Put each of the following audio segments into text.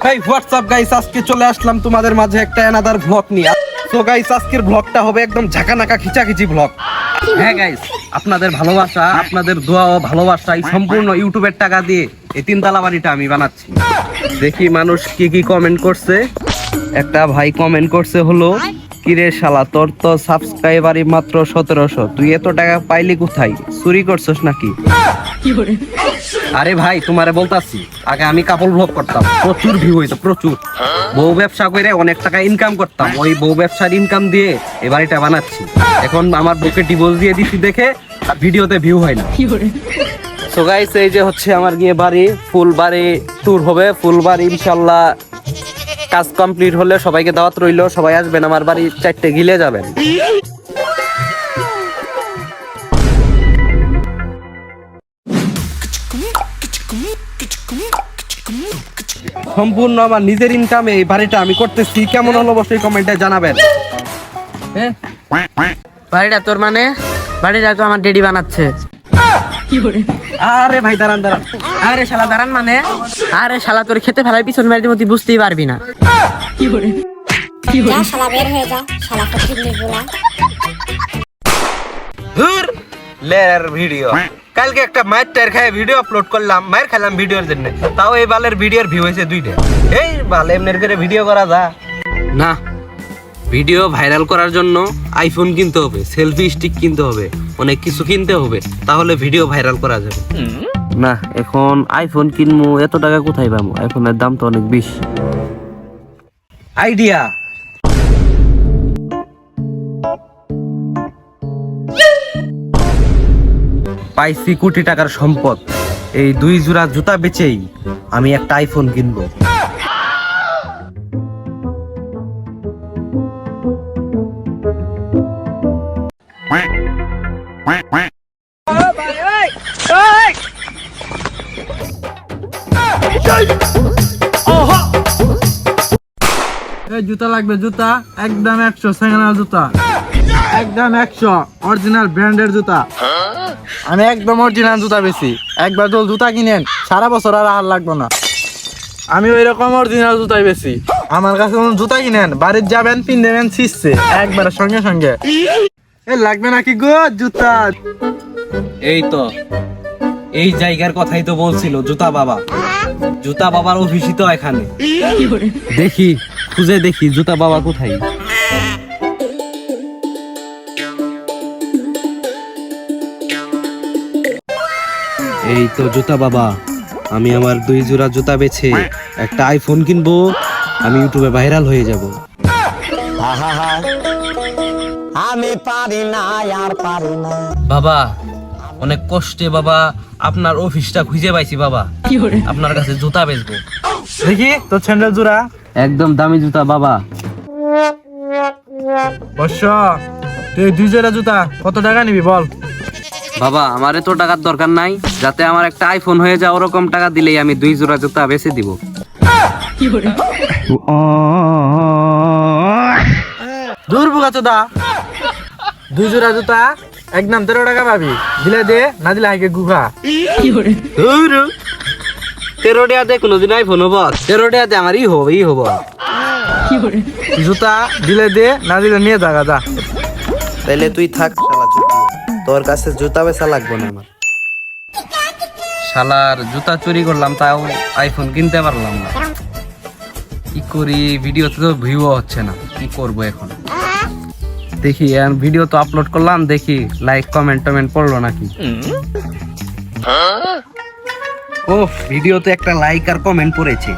হেই WhatsApp guys, আজকে চলে আসলাম তোমাদের মাঝে একটা অ্যানাদার ব্লগ নিয়ে। সো গাইস, আজকের ব্লগটা হবে একদম ঝাঁকানাকা খিচাখিচি ব্লগ। হ্যাঁ গাইস, আপনাদের ভালোবাসা, আপনাদের দোয়া ও ভালোবাসায় সম্পূর্ণ ইউটিউবের টাকা দিয়ে এই তিনতলা বাড়িটা আমি বানাচ্ছি। দেখি মানুষ কি কি কমেন্ট করছে। একটা ভাই কমেন্ট করছে হলো, কিরে শালা তোর তো সাবস্ক্রাইবারই মাত্র 1700, তুই এত টাকা পাইলি কোথায়? চুরি করছস নাকি? আরে ভাই তোমারে বলতাছি, আগে আমি কাপড় ব্লগ করতাম, প্রচুর ভিউ হইতো, প্রচুর। বউ ব্যবসা করে অনেক টাকা ইনকাম করতাম, ওই বউ ব্যবসার ইনকাম দিয়ে এ বাড়িটা বানাচ্ছি। এখন আমার বউকে ডিভোর্স দিয়ে দিছি দেখে আর ভিডিওতে ভিউ হয় না। সো গাইস, এই যে হচ্ছে আমার গিয়ে বাড়ি, ফুল বাড়ি ট্যুর হবে, ফুল বাড়ি ইনশাল্লাহ কাজ কমপ্লিট হলে সবাইকে দাওয়াত রইলো, সবাই আসবেন আমার বাড়ি, 4টে গিলে যাবেন। সম্পূর্ণ আমার নিজের ইনকামে এই বাড়িটা আমি করতেছি। কেমন হলো অবশ্যই কমেন্টে জানাবেন। বাড়িটা তোর মানে? বাড়িটা তো আমার ডেডি বানাচ্ছে। আরে ভাই দাঁড়ান দাঁড়ান। আরে শালা দাঁড়ান মানে? আরে শালা তোর খেতে ফেলাই পিছন বাড়িতে মতি বুঝতেই পারবি না। যা শালা বের হয়ে যা, শালা ফকির নিগুলা। ধুর লের ভিডিও। কালকে একটা মায়ের টায়ার খায় ভিডিও আপলোড করলাম, মায়ের খেলাম ভিডিওর জন্য, তাও এই বালের ভিডিওর ভিউ হয়েছে 2টা। এই বালে এমনি করে ভিডিও করা যা না। ভিডিও ভাইরাল করার জন্য আইফোন কিনতে হবে, সেলফি স্টিক কিনতে হবে, অনেক কিছু কিনতে হবে, তাহলে ভিডিও ভাইরাল করা যাবে। না এখন আইফোন কিনবো, এত টাকা কোথায় পাবো? আইফোনের দাম তো অনেক বেশি। আইডিয়া, পাইছি কোটি টাকার সম্পদ, এই 2 জোড়া জুতা বেচেই আমি একটা আইফোন কিনবো। জুতা লাগবে, জুতা একদম 100 সেকেন্ডাল জুতা, একদম 100 অরিজিনাল ব্র্যান্ডের জুতা। আমি একদম অরিজিনাল জুতা বেশি, একবার তো জুতা কিনেন সারা বছর আর হার লাগবে না। আমি ওই রকম অরিজিনাল জুতাই বেশি। আমার কাছে কোন জুতা কিনেন, বাড়ির যাবেন পিনবেন ছিঁড়ছে একবার সঙ্গে সঙ্গে। এ লাগবে নাকি গো জুতা? এই তো এই জায়গার কথাই তো বলছিল জুতা বাবা। জুতা বাবার অফিসই তো এখানে। দেখি খুঁজে দেখি জুতা বাবা কোথায়। এই তো জুতা বাবা, আমি আমার 2 জোড়া জুতা বেছে একটা আইফোন কিনবো, আমি ইউটিউবে ভাইরাল হয়ে যাব। আমি পারি না আর পারি না। বাবা অনেক কষ্টে বাবা আপনার অফিসটা খুঁজে পাইছি বাবা, আপনার কাছে জুতা বেচবো। দেখি তোর স্যান্ডেল জোড়া, একদম দামি জুতা বাবা। বর্ষ তুই 2 জোড়া জুতা কত টাকা নিবি বল? বাবা আমার এত টাকার দরকার নাই, যাতে আমার একটা আইফোন হয়ে যায় ওরকম টাকা দিলেই আমি 2 জোড়া জুতা বেচে দিব। দূর বুকা চোদা, 2 জোড়া জুতা একদম 13 টাকা পাবি, দিলে দে না দিলে হাইকে গুগা। 13 টাকাতে কোনোদিন আইফোন হবো? 13 টাকাতে আমার ই হবো। জুতা দিলে দে না দিলে নিয়ে জাগা যা। তাইলে তুই থাক শালা চুরি, তোর কাছে জুতা বেচা লাগবে না আমার। শালার জুতা চুরি করলাম তাও আইফোন কিনতে পারলাম না, কি করি? ভিডিওতে তো ভিউ হচ্ছে না, কি করবো এখন? দেখি ভিডিও তো আপলোড করলাম, দেখি লাইক কমেন্ট পড়লো নাকি। ও ভিডিওতে একটা লাইক আর কমেন্ট পড়েছে।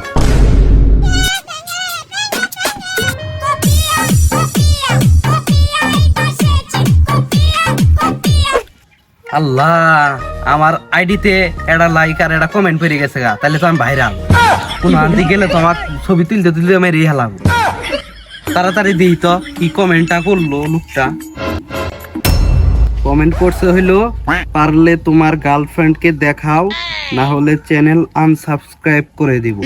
আল্লাহ, আমার আইডিতে একটা লাইক আর একটা কমেন্ট পড়ে গেছে গা, তাহলে তো আমি ভাইরাল। কোন আনতে গেলে তো আমার ছবি তুলতে আমি রেহা লাগবো। তাড়াতাড়ি দিই তো কি কমেন্টটা করলো লোকটা। কমেন্ট করছে হইলো, পারলে তোমার গার্লফ্রেন্ডকে দেখাও, না হলে চ্যানেল আনসাবস্ক্রাইব করে দিব।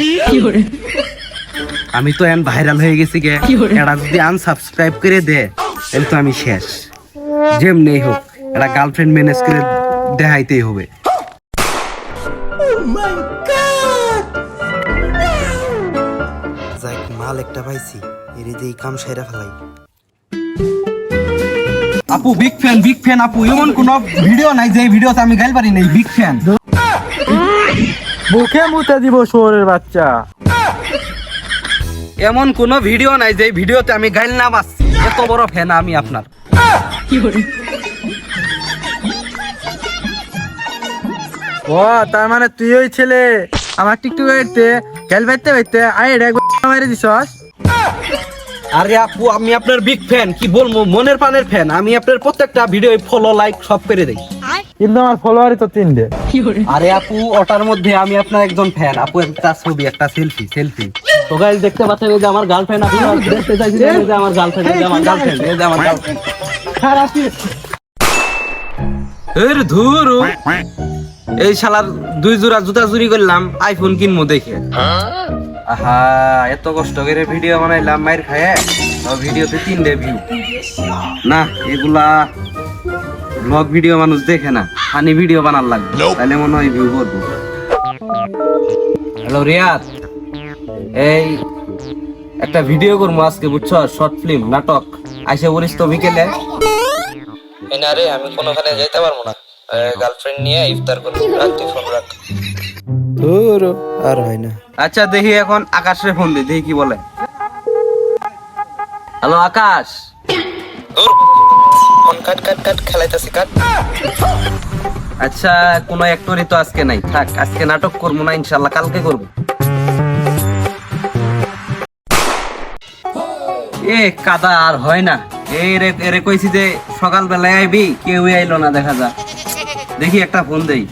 আমি তো এখন ভাইরাল হয়ে গেছি গে, এরা যদি আনসাবস্ক্রাইব করে দে তাহলে তো আমি শেষ। যেমনি হোক এটা গার্লফ্রেন্ড ম্যানেজ করে দেখাইতেই হবে। মাল একটা পাইছি, এর দিয়ে কাম সাইরা ফেলাই। আপু বিগ ফ্যান আপু, এমন কোন ভিডিও নাই যে ভিডিওতে আমি গাইল পারি নাই, বিগ ফ্যান। মুখে মুতে দিব শুয়োরের বাচ্চা। এমন কোন ভিডিও নাই যে ভিডিওতে আমি গাইল না বাসছি, এত বড় ফ্যান আমি আপনার। ও তার মানে তুই ওই ছেলে আমার টিকটক করতে খেল বাইতে বাইতে আইডা মেরে দিছস। আরে আপু আমি আপনার বিগ ফ্যান, কি বলবো, মনের প্রাণের ফ্যান। আমি আপনার প্রত্যেকটা ভিডিও ফলো লাইক সব করে দেই, কিন্তু আমার ফলোয়ারই তো 3 দে। আরে আপু ওটার মধ্যে আমি আপনার একজন ফ্যান। আপু একটা ছবি, একটা সেলফি তো গাইস দেখতে পাচ্ছেন, এই যে আমার গার্লফ্রেন্ড। আপনারা দেখতে চাইছেন, এই যে আমার গার্লফ্রেন্ড, এই যে আমার গার্লফ্রেন্ড, এই যে আমার গার্লফ্রেন্ড। এর ধুরু, এই শালার 2 জোড়া জুতা চুরি করলাম আইফোন কিনবো দেখে। আহা, এত কষ্ট করে ভিডিও বানাইলাম মাইর খায়, ভিডিওতে 3 ভিউ না। এগুলা ব্লগ ভিডিও মানুষ দেখে না, ফানি ভিডিও বানার লাগবে, তাহলে মনে হয় ভিউ করবো। হ্যালো রিয়াদ, এই একটা ভিডিও করবো আজকে, বুঝছো, শর্ট ফিল্ম নাটক। আইসা বলিস তো বিকেলে। না রে, আমি কোনোখানে যাইতে পারবো না, গার্লফ্রেন্ড নিয়ে ইফতার করবো, রাখ তুই ফোন রাখ। আর হয় না। আচ্ছা দেখি এখন আকাশে ফোন দিই, দেখি কি বলে। হ্যালো আকাশ। ফোন কাট খেলাইতাছি কাট। আচ্ছা কোনো অ্যাক্টরই তো আজকে নাই, থাক আজকে নাটক করবো না, ইনশাল্লাহ কালকে করবো। এ কাদা আর হয় না, এরে কইছি যে সকালবেলায় আইবি, কেউই আইলো না, দেখা যা। দেখি একটা ফোন দেই।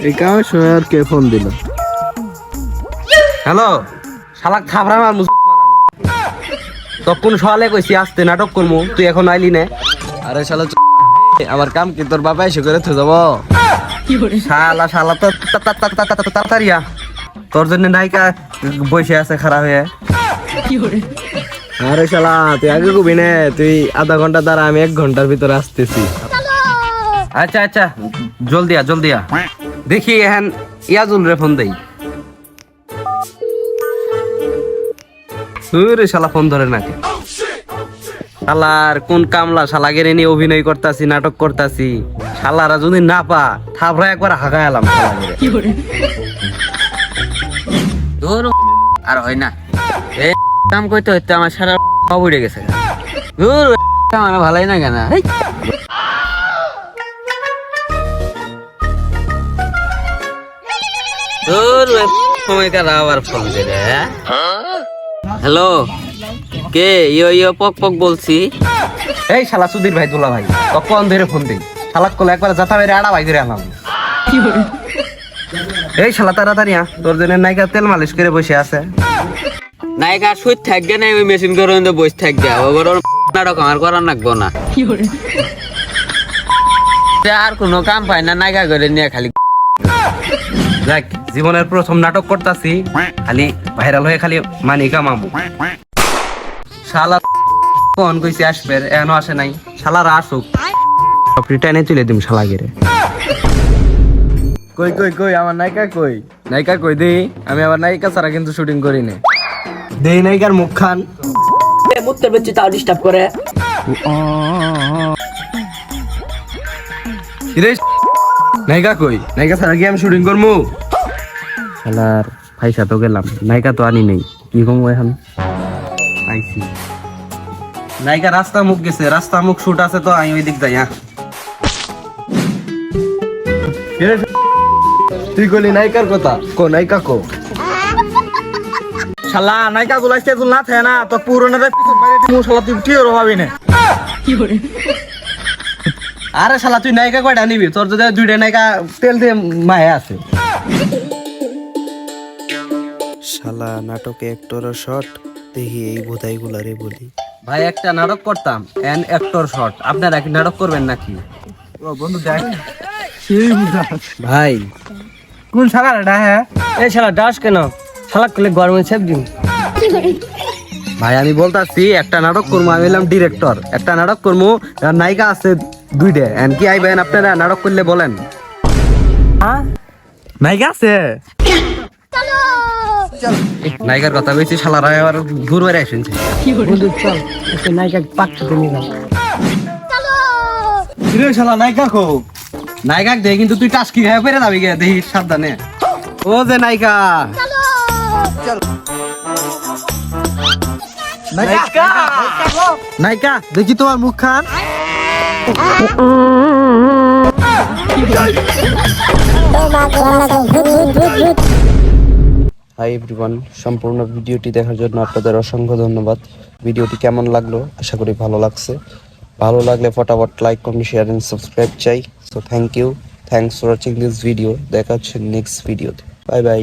এই কাম সময় আর কে ফোন দিল? হ্যালো শালাক থাবরা মার তখন সকালে কইছি আসতে নাটক করবো, তুই এখন আইলি না। আরে শালা আমার কাম কি তোর বাবা এসে করে থে যাব? শালা তো তাড়াতাড়ি আ, তোর জন্য নায়িকা বসে আছে খারাপ হয়ে। আরে শালা তুই আগে কবি না, তুই আধা ঘন্টা দ্বারা আমি 1 ঘন্টার ভিতরে আসতেছি। আচ্ছা আচ্ছা জলদি আ দেখি এখন ইয়াজুল রে ফোন দেই। শালা ফোন ধরে নাকি, শালার কোন কামলা, শালা গেরে নিয়ে অভিনয় করতাছি, নাটক করতাছি, শালারা যদি না পা থাবরা একবার হাগা এলাম। আর হয় না, এই কাম করতে হইতে আমার সারা উড়ে গেছে। ধুর, আমার ভালোই না কেন। হ্যালো কে? ইয়ো পক পক বলছি। এই শালা সুধীর ভাই, দুলা ভাই, কখন ধরে ফোন দেই, শালাক কলে একবার যাতা বেড়ে আড়া ভাই ধরে আলাম। এই শালা তাড়াতাড়ি আ, তোর জন্য নায়িকা তেল মালিশ করে বসে আছে। নায়িকা সুইট থাকবে না, ওই মেশিন করে বসে থাকবে, ওর নাটক আমার করার লাগবো না। আর কোনো কাম পায় না, নায়িকা করে নিয়ে খালি দেখ জীবনের প্রথম নাটক করতাছি, খালি ভাইরাল হয়ে খালি মানি কামাবো। শালা কোন কইছি আসবে, এখনো আসে নাই, শালারা আসুক, ফ্রি টাইমে তুলে দিম শালা গেরে। কই কই কই আমার নায়িকা কই? নায়িকা কই দেই, আমি আবার নায়িকা ছাড়া কিন্তু শুটিং করি না। দেই নায়িকার মুখ খান মুত্তের বেচি তাও ডিস্টার্ব করে। নায়িকা কই? নায়িকা ছাড়া কি আমি শুটিং করবো? শালার পয়সা তো গেলাম, নায়িকা তো আনি নেই, কি কমবো এখন? আইছি নায়িকা রাস্তা মুখ গেছে, রাস্তা মুখ শুট আছে, তো আমি ওই দিক যাই। তুই কইলি নায়িকার কথা, কো নায়িকা কো। শালা নায়িকা গুলাইতে তুই না থাকে না, তো পুরোনারে পিছন মারি দিমু, শালা তুই কি ওর ভাবি না। আরে শালা তুই নায়িকা কয়টা নিবি? তোর যদি 2টা নায়িকা তেল দিয়ে মায়ে আছে। শালা নাটকে অ্যাক্টর শট দেখি এই বোধাইগুলারে বলি। ভাই একটা নাটক করতাম, এন অ্যাক্টর শট, আপনারা কি নাটক করবেন নাকি? বন্ধু দেখ সেই বুঝা ভাই কোন শালা রে? হ্যাঁ এই শালা ডাস কেন? শালা করলে গরমে ছেপ দিন। ভাই আমি বলতাছি একটা নাটক করবো, আমি হলাম ডিরেক্টর, একটা নাটক করবো, নায়িকা আছে 2টা, এন্ড কি আইবেন আপনারা নাটক করলে বলেন। নায়িকা আছে? নায়িকার কথা বলছি, শালারা আবার ঘুর বেড়ে শুনছে। কিরে শালা নায়িকা কো? নায়িকা দেখে কিন্তু তুই টাস্কি খায় পেরে যাবি গে, দেখি সাবধানে। ও যে নায়িকা, নায়িকা নায়িকা দেখি তোমার মুখ খান। হাই এভরিওয়ান, সম্পূর্ণ ভিডিওটি দেখার জন্য আপনাদের অসংখ্য ধন্যবাদ। ভিডিওটি কেমন লাগলো আশা করি ভালো লাগছে। ভালো লাগলে ফটাফট like, comment, share and subscribe চাই। So thank you, thanks for watching this video. দেখা হচ্ছে নেক্সট ভিডিওতে। Bye by.